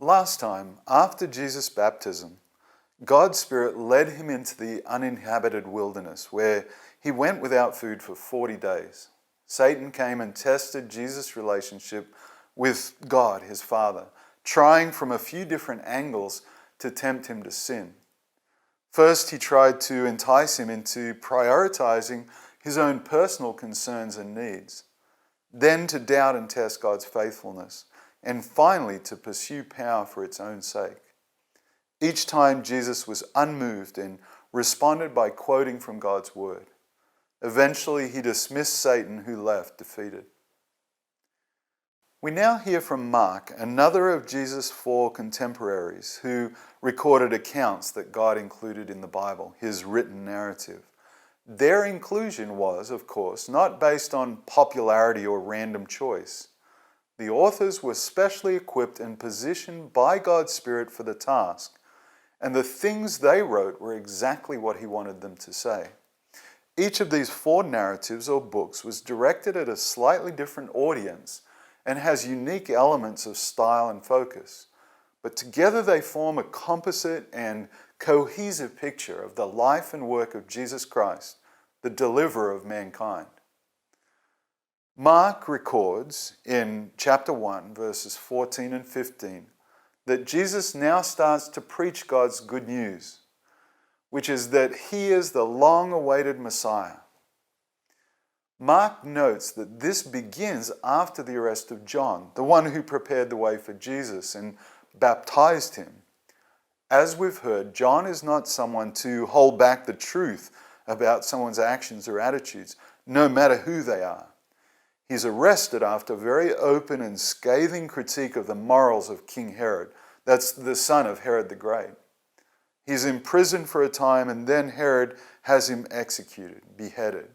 Last time, after Jesus' baptism, God's Spirit led him into the uninhabited wilderness where he went without food for 40 days. Satan came and tested Jesus' relationship with God, his Father, trying from a few different angles to tempt him to sin. First, he tried to entice him into prioritizing his own personal concerns and needs, then to doubt and test God's faithfulness, and finally to pursue power for its own sake. Each time Jesus was unmoved and responded by quoting from God's word. Eventually he dismissed Satan, who left defeated. We now hear from Mark, another of Jesus' 4 contemporaries who recorded accounts that God included in the Bible, his written narrative. Their inclusion was, of course, not based on popularity or random choice. The authors were specially equipped and positioned by God's Spirit for the task, and the things they wrote were exactly what he wanted them to say. Each of these 4 narratives or books was directed at a slightly different audience and has unique elements of style and focus, but together they form a composite and cohesive picture of the life and work of Jesus Christ, the deliverer of mankind. Mark records in chapter 1, verses 14 and 15, that Jesus now starts to preach God's good news, which is that he is the long-awaited Messiah. Mark notes that this begins after the arrest of John, the one who prepared the way for Jesus and baptized him. As we've heard, John is not someone to hold back the truth about someone's actions or attitudes, no matter who they are. He's arrested after a very open and scathing critique of the morals of King Herod. That's the son of Herod the Great. He's imprisoned for a time, and then Herod has him executed, beheaded.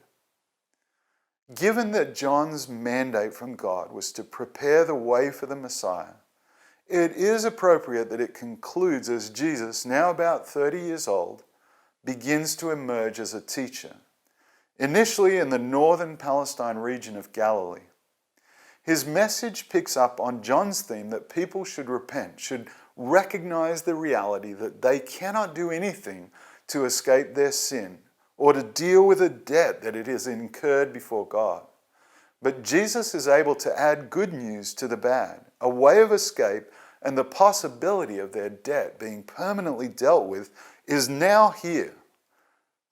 Given that John's mandate from God was to prepare the way for the Messiah, it is appropriate that it concludes as Jesus, now about 30 years old, begins to emerge as a teacher, initially in the northern Palestine region of Galilee. His message picks up on John's theme that people should repent, should recognize the reality that they cannot do anything to escape their sin or to deal with a debt that it has incurred before God. But Jesus is able to add good news to the bad, a way of escape, and the possibility of their debt being permanently dealt with is now here.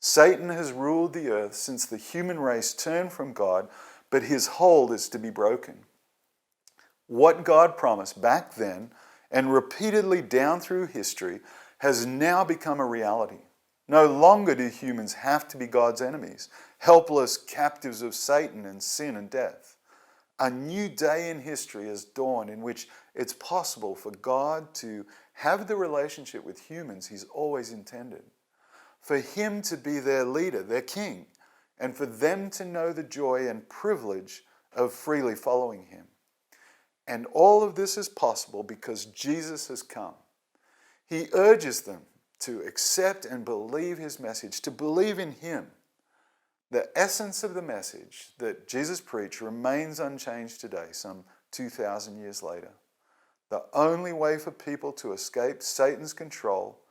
Satan has ruled the earth since the human race turned from God, but his hold is to be broken. What God promised back then and repeatedly down through history has now become a reality. No longer do humans have to be God's enemies, helpless captives of Satan and sin and death. A new day in history has dawned in which it's possible for God to have the relationship with humans he's always intended, for him to be their leader, their king, and for them to know the joy and privilege of freely following him. And all of this is possible because Jesus has come. He urges them to accept and believe his message, to believe in him. The essence of the message that Jesus preached remains unchanged today, some 2,000 years later. The only way for people to escape Satan's control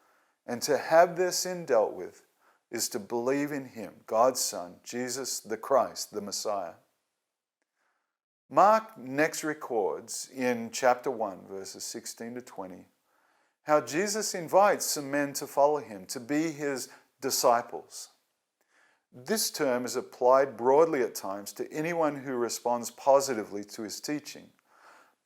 and to have their sin dealt with is to believe in him, God's Son, Jesus the Christ, the Messiah. Mark next records in chapter 1, verses 16 to 20, how Jesus invites some men to follow him, to be his disciples. This term is applied broadly at times to anyone who responds positively to his teaching.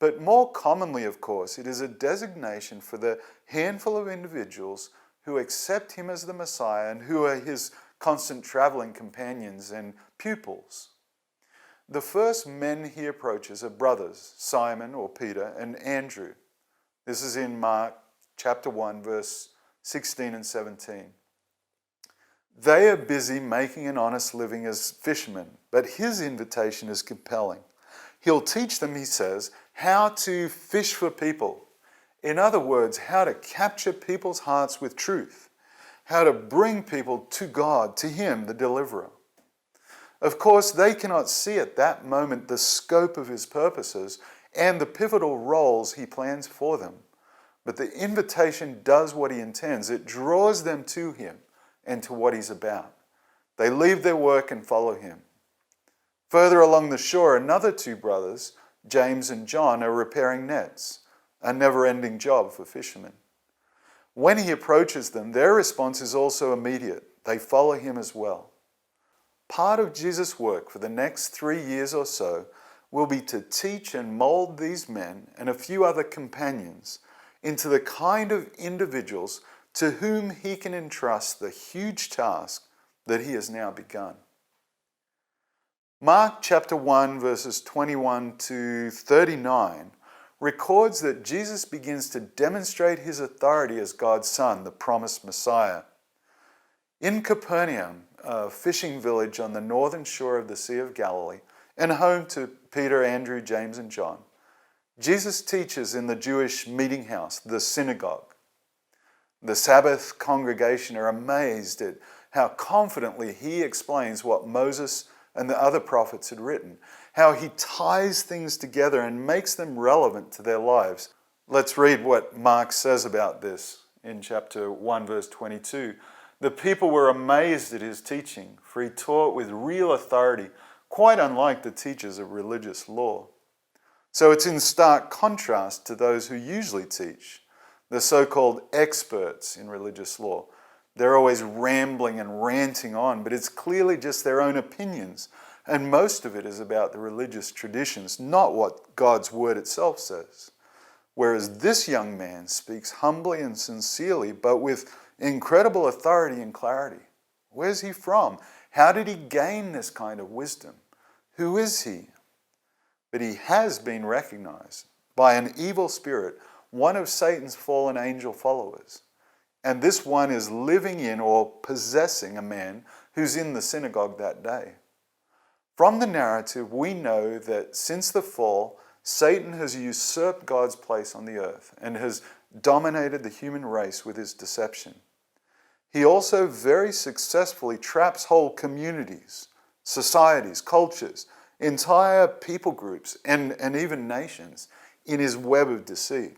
But more commonly, of course, it is a designation for the handful of individuals who accept him as the Messiah and who are his constant traveling companions and pupils. The first men he approaches are brothers, Simon or Peter and Andrew. This is in Mark chapter 1, verse 16 and 17. They are busy making an honest living as fishermen, but his invitation is compelling. He'll teach them, he says, how to fish for people. In other words, how to capture people's hearts with truth, how to bring people to God, to him, the deliverer. Of course, they cannot see at that moment the scope of his purposes and the pivotal roles he plans for them. But the invitation does what he intends. It draws them to him and to what he's about. They leave their work and follow him. Further along the shore, another two brothers, James and John, are repairing nets, a never-ending job for fishermen. When he approaches them, their response is also immediate. They follow him as well. Part of Jesus' work for the next 3 years or so will be to teach and mold these men and a few other companions into the kind of individuals to whom he can entrust the huge task that he has now begun. Mark chapter 1 verses 21 to 39 records that Jesus begins to demonstrate his authority as God's Son, the promised Messiah. In Capernaum, a fishing village on the northern shore of the Sea of Galilee, and home to Peter, Andrew, James, and John, Jesus teaches in the Jewish meeting house, the synagogue. The Sabbath congregation are amazed at how confidently he explains what Moses and the other prophets had written, how he ties things together and makes them relevant to their lives. Let's read what Mark says about this in chapter 1, verse 22. The people were amazed at his teaching, for he taught with real authority, quite unlike the teachers of religious law. So it's in stark contrast to those who usually teach, the so-called experts in religious law. They're always rambling and ranting on, but it's clearly just their own opinions, and most of it is about the religious traditions, not what God's word itself says. Whereas this young man speaks humbly and sincerely, but with incredible authority and clarity. Where's he from? How did he gain this kind of wisdom? Who is he? But he has been recognized by an evil spirit, one of Satan's fallen angel followers. And this one is living in or possessing a man who's in the synagogue that day. From the narrative, we know that since the fall, Satan has usurped God's place on the earth and has dominated the human race with his deception. He also very successfully traps whole communities, societies, cultures, entire people groups, and even nations in his web of deceit.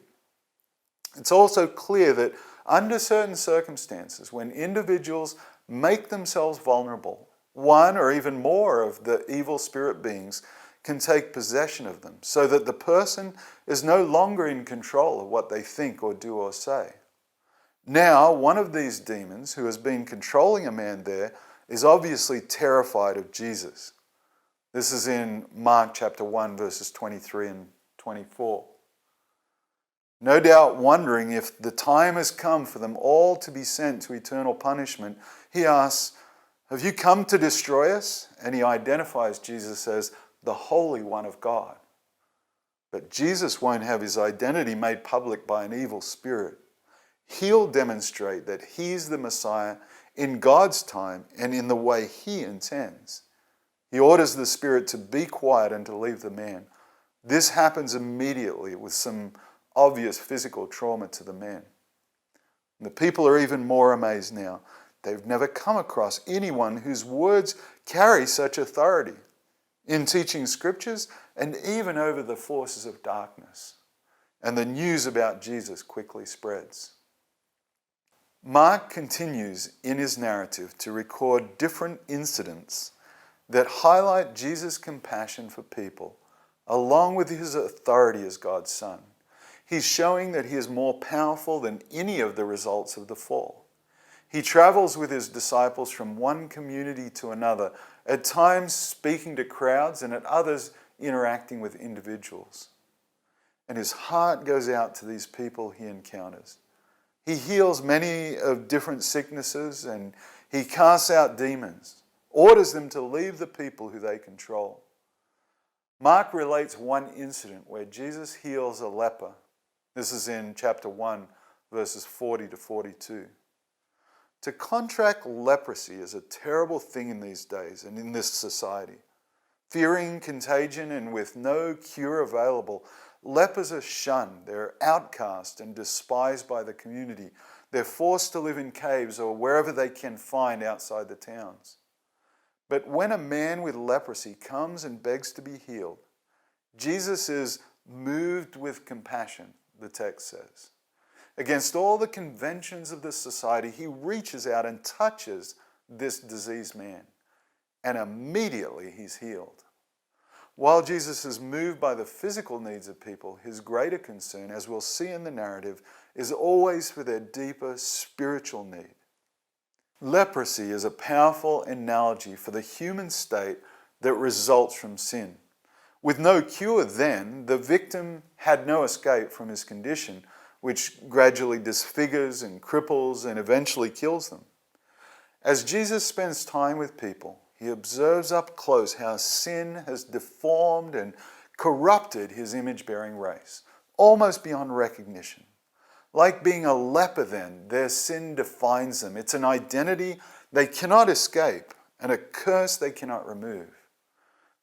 It's also clear that under certain circumstances, when individuals make themselves vulnerable, one or even more of the evil spirit beings can take possession of them, so that the person is no longer in control of what they think or do or say. Now, one of these demons who has been controlling a man there is obviously terrified of Jesus. This is in Mark chapter 1, verses 23 and 24. No doubt wondering if the time has come for them all to be sent to eternal punishment, he asks, "Have you come to destroy us?" And he identifies Jesus as the Holy One of God. But Jesus won't have his identity made public by an evil spirit. He'll demonstrate that he's the Messiah in God's time and in the way he intends. He orders the spirit to be quiet and to leave the man. This happens immediately with some obvious physical trauma to the man. And the people are even more amazed now. They've never come across anyone whose words carry such authority in teaching scriptures and even over the forces of darkness. And the news about Jesus quickly spreads. Mark continues in his narrative to record different incidents that highlight Jesus' compassion for people, along with his authority as God's Son. He's showing that he is more powerful than any of the results of the fall. He travels with his disciples from one community to another, at times speaking to crowds and at others interacting with individuals. And his heart goes out to these people he encounters. He heals many of different sicknesses and he casts out demons, orders them to leave the people who they control. Mark relates one incident where Jesus heals a leper. This is in chapter 1, verses 40 to 42. To contract leprosy is a terrible thing in these days and in this society. Fearing contagion and with no cure available, lepers are shunned, they're outcast and despised by the community. They're forced to live in caves or wherever they can find outside the towns. But when a man with leprosy comes and begs to be healed, Jesus is moved with compassion, the text says. Against all the conventions of this society, he reaches out and touches this diseased man, and immediately he's healed. While Jesus is moved by the physical needs of people, his greater concern, as we'll see in the narrative, is always for their deeper spiritual need. Leprosy is a powerful analogy for the human state that results from sin. With no cure then, the victim had no escape from his condition, which gradually disfigures and cripples and eventually kills them. As Jesus spends time with people, he observes up close how sin has deformed and corrupted his image-bearing race, almost beyond recognition. Like being a leper then, their sin defines them. It's an identity they cannot escape and a curse they cannot remove.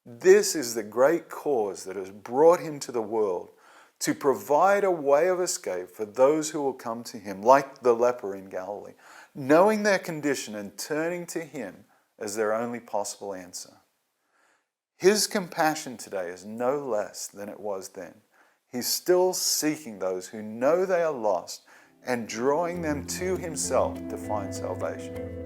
This is the great cause that has brought him to the world, to provide a way of escape for those who will come to him, like the leper in Galilee, knowing their condition and turning to him as their only possible answer. His compassion today is no less than it was then. He's still seeking those who know they are lost and drawing them to himself to find salvation.